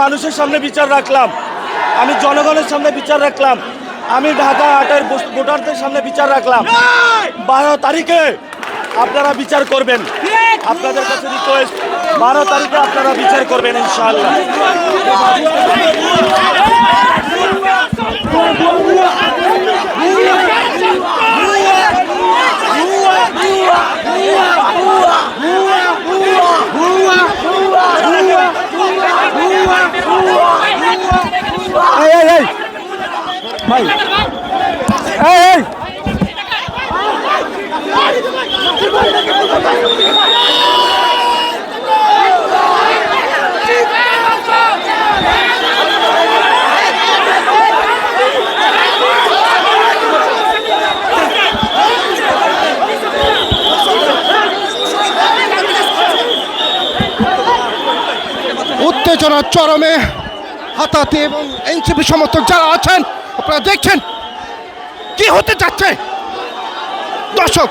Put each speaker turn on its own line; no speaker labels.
মানুষের সামনে বিচার রাখলাম, আমি জনগণের সামনে বিচার রাখলাম, আমি ঢাকা ৮-এর ভোটারদের সামনে বিচার রাখলাম। ১২ তারিখে আপনারা বিচার করবেন, আপনাদের কাছে রিকোয়েস্ট, ১২ তারিখে আপনারা বিচার করবেন ইনশাআল্লাহ। ভাই
উত্তেজনা চরমে, হাতাহাতি এবং এনসিপি সমর্থক যারা আছেন আপনারা দেখছেন কি হতে যাচ্ছে দর্শক।